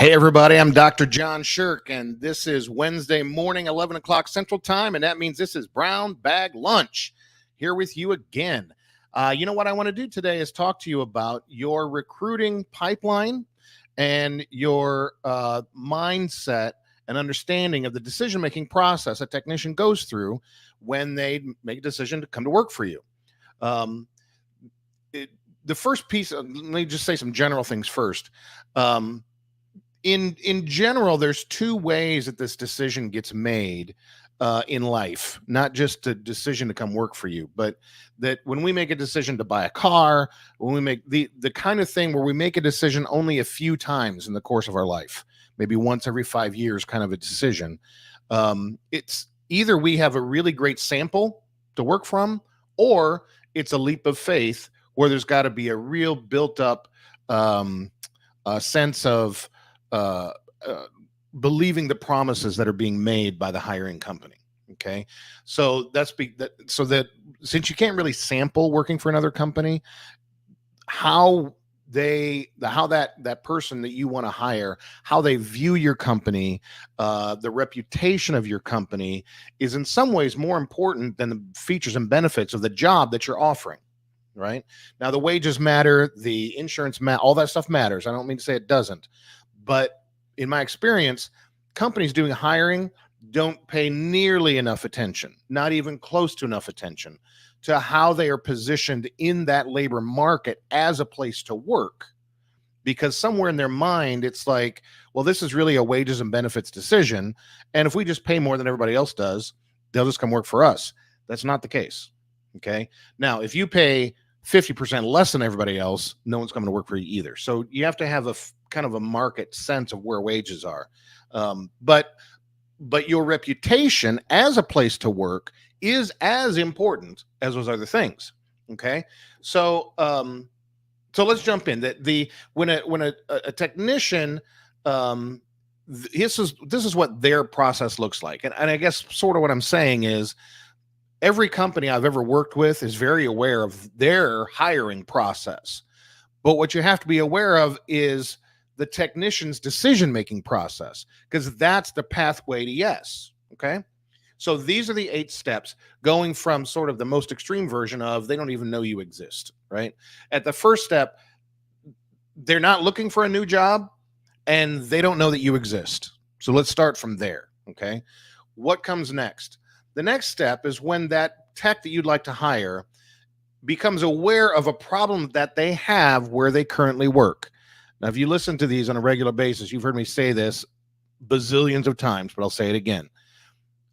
Hey, everybody, I'm Dr. John Sherk, and this is Wednesday morning, 11 o'clock Central Time, and that means this is Brown Bag Lunch here with you again. You know what I want to do today is talk to you about your recruiting pipeline and your mindset and understanding of the decision-making process a technician goes through when they make a decision to come to work for you. The first piece, let me just say some general things first. In general, there's two ways that this decision gets made in life, not just a decision to come work for you, but that when we make a decision to buy a car, when we make the kind of thing where we make a decision only a few times in the course of our life, maybe once every 5 years kind of a decision, it's either we have a really great sample to work from, or it's a leap of faith where there's got to be a real built up sense of believing the promises that are being made by the hiring company. Okay, so so that since you can't really sample working for another company, how that person that you want to hire, how they view your company, the reputation of your company is in some ways more important than the features and benefits of the job that you're offering. Right now, the wages matter, the insurance all that stuff matters. I don't mean to say it doesn't. But in my experience, companies doing hiring don't pay nearly enough attention, not even close to enough attention, to how they are positioned in that labor market as a place to work. Because somewhere in their mind, it's like, well, this is really a wages and benefits decision. And if we just pay more than everybody else does, they'll just come work for us. That's not the case. Okay. Now, if you pay 50% less than everybody else, no one's coming to work for you either. So you have to have a kind of a market sense of where wages are. But your reputation as a place to work is as important as those other things. Okay. So let's jump in. When a technician, this is what their process looks like. And I guess sort of what I'm saying is, every company I've ever worked with is very aware of their hiring process. But what you have to be aware of is the technician's decision-making process, because that's the pathway to yes. Okay. So these are the 8 steps, going from sort of the most extreme version of they don't even know you exist. Right. At the first step, they're not looking for a new job and they don't know that you exist. So let's start from there. Okay. What comes next? The next step is when that tech that you'd like to hire becomes aware of a problem that they have where they currently work. Now, if you listen to these on a regular basis, you've heard me say this bazillions of times, but I'll say it again.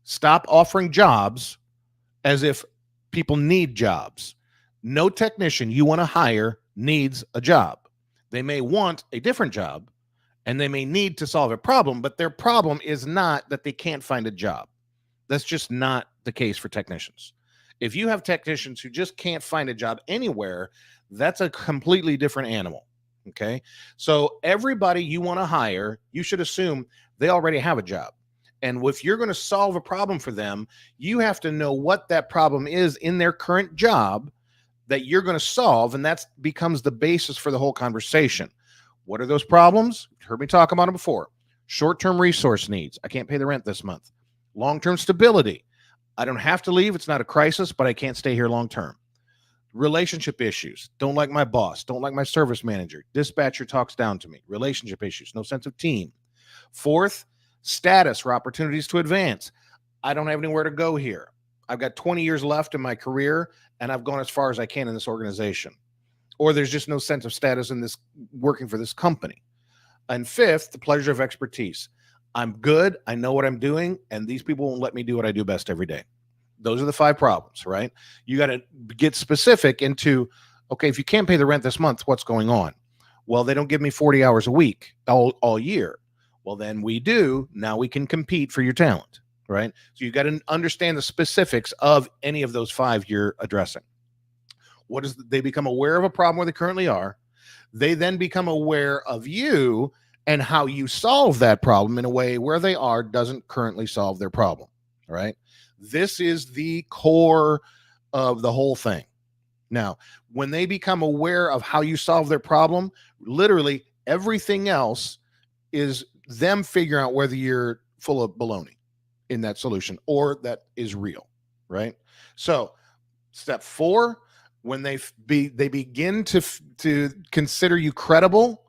Stop offering jobs as if people need jobs. No technician you want to hire needs a job. They may want a different job and they may need to solve a problem, but their problem is not that they can't find a job. That's just not the case for technicians. If you have technicians who just can't find a job anywhere, that's a completely different animal. Okay. So everybody you want to hire, you should assume they already have a job. And if you're going to solve a problem for them, you have to know what that problem is in their current job that you're going to solve. And that becomes the basis for the whole conversation. What are those problems? You've heard me talk about them before. Short-term resource needs. I can't pay the rent this month. Long-term stability. I don't have to leave. It's not a crisis, but I can't stay here long-term. Relationship issues. Don't like my boss. Don't like my service manager. Dispatcher talks down to me. Relationship issues. No sense of team. 4th, status or opportunities to advance. I don't have anywhere to go here. I've got 20 years left in my career, and I've gone as far as I can in this organization. Or there's just no sense of status in this working for this company. And 5th, the pleasure of expertise. I'm good. I know what I'm doing, and these people won't let me do what I do best every day. Those are the 5 problems, right? You got to get specific into, okay, if you can't pay the rent this month, what's going on? Well, they don't give me 40 hours a week all year. Well, then we do. Now we can compete for your talent, right? So you got to understand the specifics of any of those 5 you're addressing. They become aware of a problem where they currently are. They then become aware of you and how you solve that problem in a way where they are doesn't currently solve their problem. All right. This is the core of the whole thing. Now, when they become aware of how you solve their problem, literally everything else is them figuring out whether you're full of baloney in that solution or that is real, right? So step 4, when they begin to consider you credible,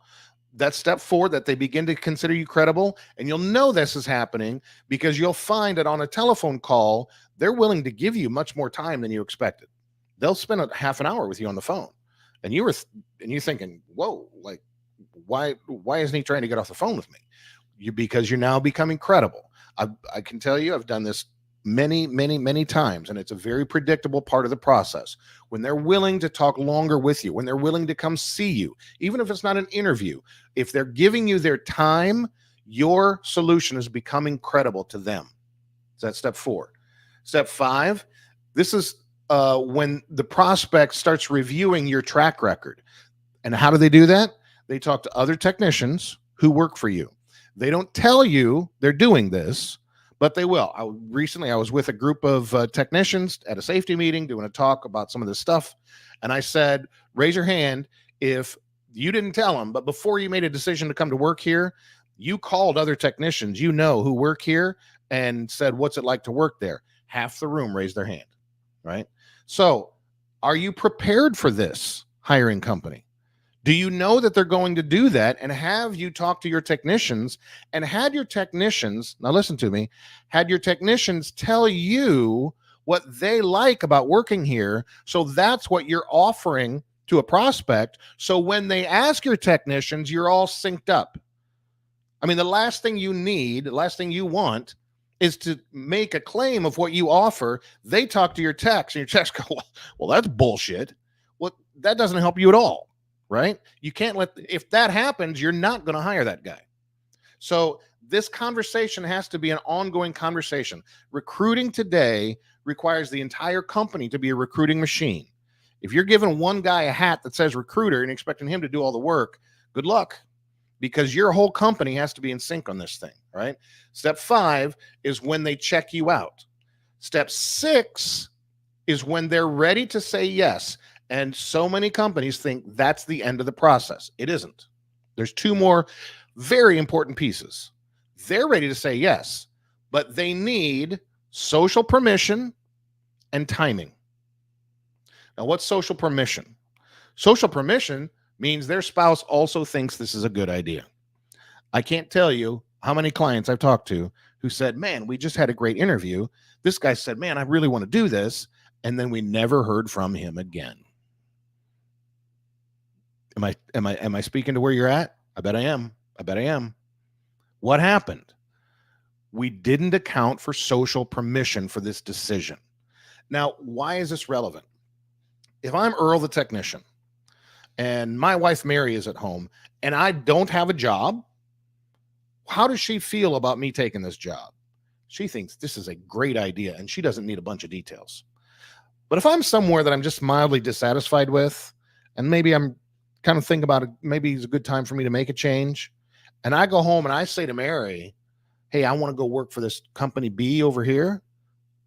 that's step 4, that they begin to consider you credible. And you'll know this is happening because you'll find that on a telephone call, they're willing to give you much more time than you expected. They'll spend a half an hour with you on the phone. And you're thinking, whoa, like, why isn't he trying to get off the phone with me? Because you're now becoming credible. I can tell you, I've done this many times, and it's a very predictable part of the process. When they're willing to talk longer with you, when they're willing to come see you, even if it's not an interview, if they're giving you their time, your solution is becoming credible to them. So that's step 4. Step 5, this is when the prospect starts reviewing your track record. And how do they do that? They talk to other technicians who work for you. They don't tell you they're doing this, but they will. Recently, I was with a group of technicians at a safety meeting doing a talk about some of this stuff. And I said, raise your hand if you didn't tell them, but before you made a decision to come to work here, you called other technicians who work here and said, what's it like to work there? Half the room raised their hand, right? So are you prepared for this hiring company? Do you know that they're going to do that? And have you talked to your technicians and had your technicians, now listen to me, had your technicians tell you what they like about working here? So that's what you're offering to a prospect. So when they ask your technicians, you're all synced up. I mean, the last thing you want is to make a claim of what you offer. They talk to your techs and your techs go, well, that's bullshit. Well, that doesn't help you at all. Right? You can't if that happens, you're not going to hire that guy. So this conversation has to be an ongoing conversation. Recruiting today requires the entire company to be a recruiting machine. If you're giving one guy a hat that says recruiter and expecting him to do all the work, good luck, because your whole company has to be in sync on this thing, right? Step 5 is when they check you out. Step 6 is when they're ready to say yes. And so many companies think that's the end of the process. It isn't. There's 2 more very important pieces. They're ready to say yes, but they need social permission and timing. Now, what's social permission? Social permission means their spouse also thinks this is a good idea. I can't tell you how many clients I've talked to who said, man, we just had a great interview. This guy said, man, I really want to do this. And then we never heard from him again. Am I speaking to where you're at? I bet I am. What happened? We didn't account for social permission for this decision. Now, why is this relevant? If I'm Earl the technician and my wife Mary is at home and I don't have a job, how does she feel about me taking this job? She thinks this is a great idea and she doesn't need a bunch of details. But if I'm somewhere that I'm just mildly dissatisfied with, and maybe I'm kind of think about it, maybe it's a good time for me to make a change. And I go home and I say to Mary, hey, I want to go work for this company B over here.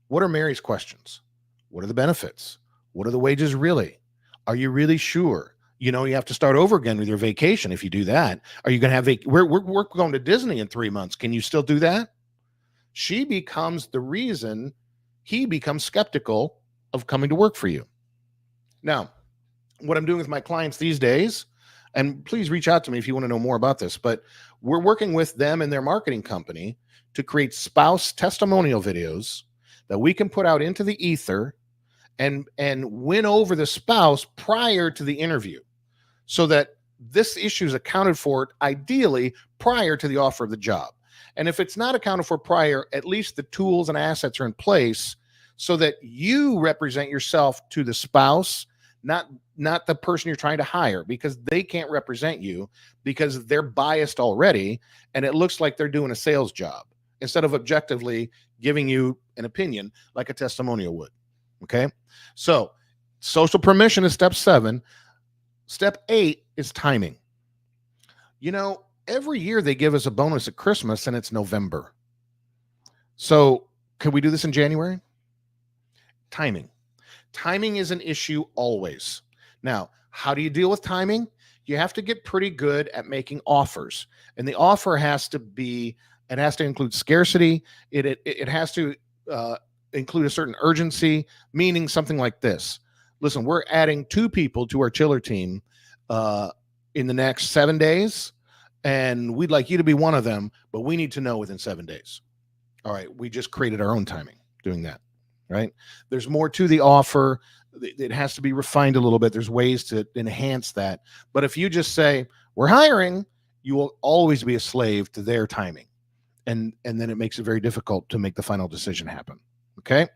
What are Mary's questions? What are the benefits? What are the wages really? Are you really sure? You have to start over again with your vacation if you do that. Are you going to have we're going to Disney in 3 months. Can you still do that? She becomes the reason he becomes skeptical of coming to work for you. Now, what I'm doing with my clients these days, and please reach out to me if you want to know more about this, but we're working with them and their marketing company to create spouse testimonial videos that we can put out into the ether and win over the spouse prior to the interview so that this issue is accounted for ideally prior to the offer of the job. And if it's not accounted for prior, at least the tools and assets are in place so that you represent yourself to the spouse, not the person you're trying to hire, because they can't represent you because they're biased already. And it looks like they're doing a sales job instead of objectively giving you an opinion like a testimonial would. Okay. So social permission is step 7. Step 8 is timing. Every year they give us a bonus at Christmas and it's November. So can we do this in January? Timing. Timing is an issue always. Now, how do you deal with timing? you have to get pretty good at making offers. And the offer has to be, it has to include scarcity. It has to include a certain urgency, meaning something like this. Listen, we're adding 2 people to our chiller team in the next 7 days, and we'd like you to be one of them, but we need to know within 7 days. All right, we just created our own timing doing that, right? There's more to the offer. It has to be refined a little bit. There's ways to enhance that. But if you just say, we're hiring, you will always be a slave to their timing. And then it makes it very difficult to make the final decision happen. Okay.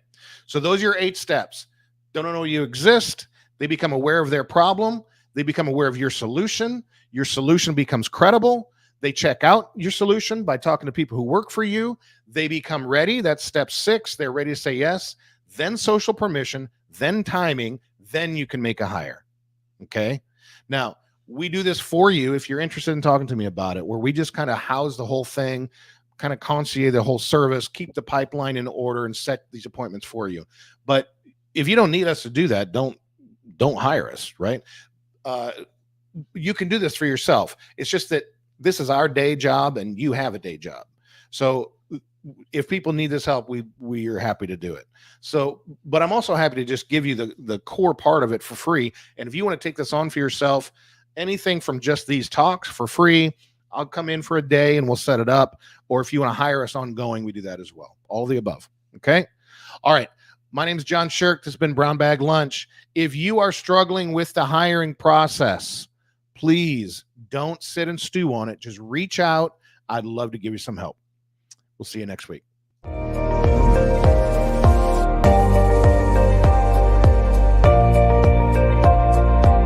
So those are your 8 steps. Don't know you exist. They become aware of their problem. They become aware of your solution. Your solution becomes credible. They check out your solution by talking to people who work for you. They become ready. That's step 6. They're ready to say yes. Then social permission, then timing, then you can make a hire. Okay. Now, we do this for you if you're interested in talking to me about it, where we just kind of house the whole thing, kind of concierge the whole service, keep the pipeline in order, and set these appointments for you. But if you don't need us to do that, don't hire us, right? You can do this for yourself. It's just that this is our day job and you have a day job. So if people need this help, we are happy to do it. So, but I'm also happy to just give you the core part of it for free. And if you want to take this on for yourself, anything from just these talks for free, I'll come in for a day and we'll set it up. Or if you want to hire us ongoing, we do that as well. All of the above. Okay. All right. My name is John Sherk. This has been Brown Bag Lunch. If you are struggling with the hiring process, please don't sit and stew on it. Just reach out. I'd love to give you some help. We'll see you next week.